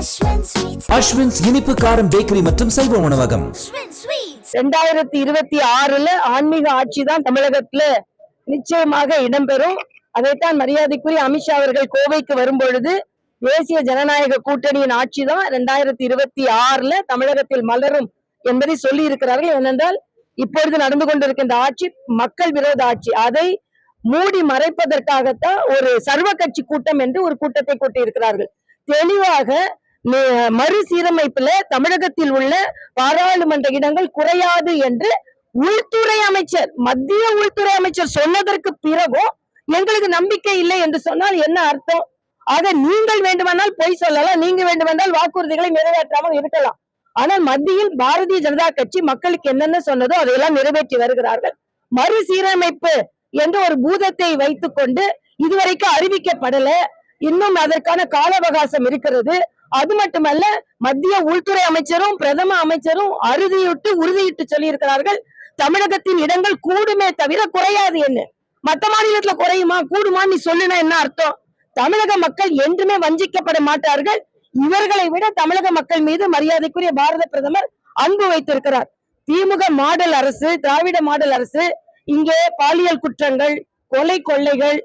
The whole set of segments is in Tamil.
அஸ்வின்ஸ் இனிப்பு காரம் பேக்கரி மற்றும் செல்வ உணவகம். 2026 ஆன்மீக ஆட்சி தான் தமிழகத்துல நிச்சயமாக இடம்பெறும். அதைத்தான் மரியாதைக்குரிய அமித்ஷா அவர்கள் கோவைக்கு வரும்பொழுது தேசிய ஜனநாயக கூட்டணியின் ஆட்சி தான் 2026 தமிழகத்தில் மலரும் என்பதை சொல்லி இருக்கிறார்கள். ஏனென்றால் இப்பொழுது நடந்து கொண்டிருக்கின்ற ஆட்சி மக்கள் விரோத ஆட்சி. அதை மூடி மறைப்பதற்காகத்தான் ஒரு சர்வ கட்சி கூட்டம் என்று ஒரு கூட்டத்தை கூட்டியிருக்கிறார்கள். தெளிவாக மறுசீரமைப்புல தமிழகத்தில் உள்ள பாராளுமன்ற இடங்கள் குறையாது என்று உள்துறை அமைச்சர், மத்திய உள்துறை அமைச்சர் சொன்னதற்கு பிறகும் எங்களுக்கு நம்பிக்கை இல்லை என்று சொன்னால் என்ன அர்த்தம்? ஆக நீங்கள் வேண்டுமானால் பொய் சொல்லலாம், நீங்க வேண்டுமென்றால் வாக்குறுதிகளை நிறைவேற்றாமல் இருக்கலாம். ஆனால் மத்தியில் பாரதிய ஜனதா கட்சி மக்களுக்கு என்னென்ன சொன்னதோ அதையெல்லாம் நிறைவேற்றி வருகிறார்கள். மறுசீரமைப்பு என்று ஒரு பூதத்தை வைத்துக் கொண்டு இதுவரைக்கும் அறிவிக்கப்படல. இன்னும் அதற்கான கால அவகாசம் இருக்கிறது. அது மட்டுமல்ல, மத்திய உள்துறை அமைச்சரும் பிரதம அமைச்சரும் உறுதியிட்டு சொல்லி இருக்கிறார்கள், தமிழகத்தின் இடங்கள் கூடுமே தவிர குறையாது. என்ன மற்ற மாநிலத்துல குறையுமா கூடுமா நீ சொல்லுனா என்ன அர்த்தம்? தமிழக மக்கள் என்றுமே வஞ்சிக்கப்பட மாட்டார்கள். இவர்களை விட தமிழக மக்கள் மீது மரியாதைக்குரிய பாரத பிரதமர் அன்பு வைத்திருக்கிறார். திமுக மாடல் அரசு, திராவிட மாடல் அரசு இங்கே பாலியல் குற்றங்கள், கொலை கொள்ளைகள்,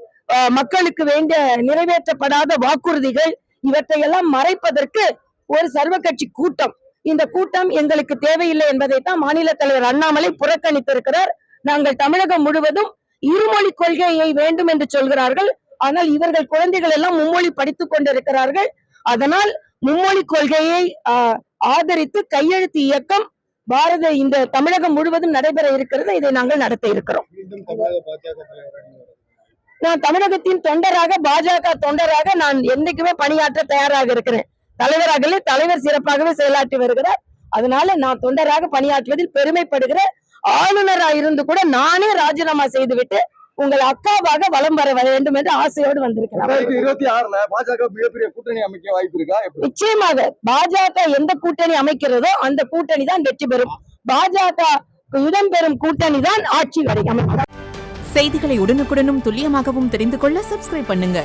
மக்களுக்கு வேண்டிய நிறைவேற்றப்படாத வாக்குறுதிகள் இவற்றையெல்லாம் மறைப்பதற்கு ஒரு சர்வ கட்சி கூட்டம். இந்த கூட்டம் எங்களுக்கு தேவையில்லை என்பதைத்தான் மாநில தலைவர் அண்ணாமலை புறக்கணித்திருக்கிறார். நாங்கள் தமிழகம் முழுவதும் இருமொழி கொள்கையை வேண்டும் என்று சொல்கிறார்கள். ஆனால் இவர்கள் குழந்தைகள் எல்லாம் மும்மொழி படித்துக் கொண்டிருக்கிறார்கள். அதனால் மும்மொழி கொள்கையை ஆதரித்து கையெழுத்து இயக்கம் இந்த தமிழகம் முழுவதும் நடைபெற இருக்கிறது. இதை நாங்கள் நடத்த இருக்கிறோம். நான் தமிழகத்தின் தொண்டராக, பாஜக தொண்டராக நான் என்னைக்குமே பணியாற்ற தயாராக இருக்கிறேன். தலைவர் சிறப்பாகவே செயலாற்றி வருகிறார். அதனால நான் தொண்டராக பணியாற்றுவதில் பெருமைப்படுகிறேன். ஆளுநராக இருந்து கூட நானே ராஜினாமா செய்துவிட்டு உங்கள் அக்காவாக வலம் வர வேண்டும் என்று ஆசையோடு வந்திருக்கிறேன். 2026 பாஜக மிகப்பெரிய கூட்டணி அமைக்க வாய்ப்பு இருக்கா? நிச்சயமாக பாஜக எந்த கூட்டணி அமைக்கிறதோ அந்த கூட்டணி தான் வெற்றி பெறும். பாஜக இடம்பெறும் கூட்டணி தான் ஆட்சி வரை அமைக்கும். செய்திகளை உடனுக்குடனும் துல்லியமாகவும் தெரிந்து கொள்ள சப்ஸ்கிரைப் பண்ணுங்க.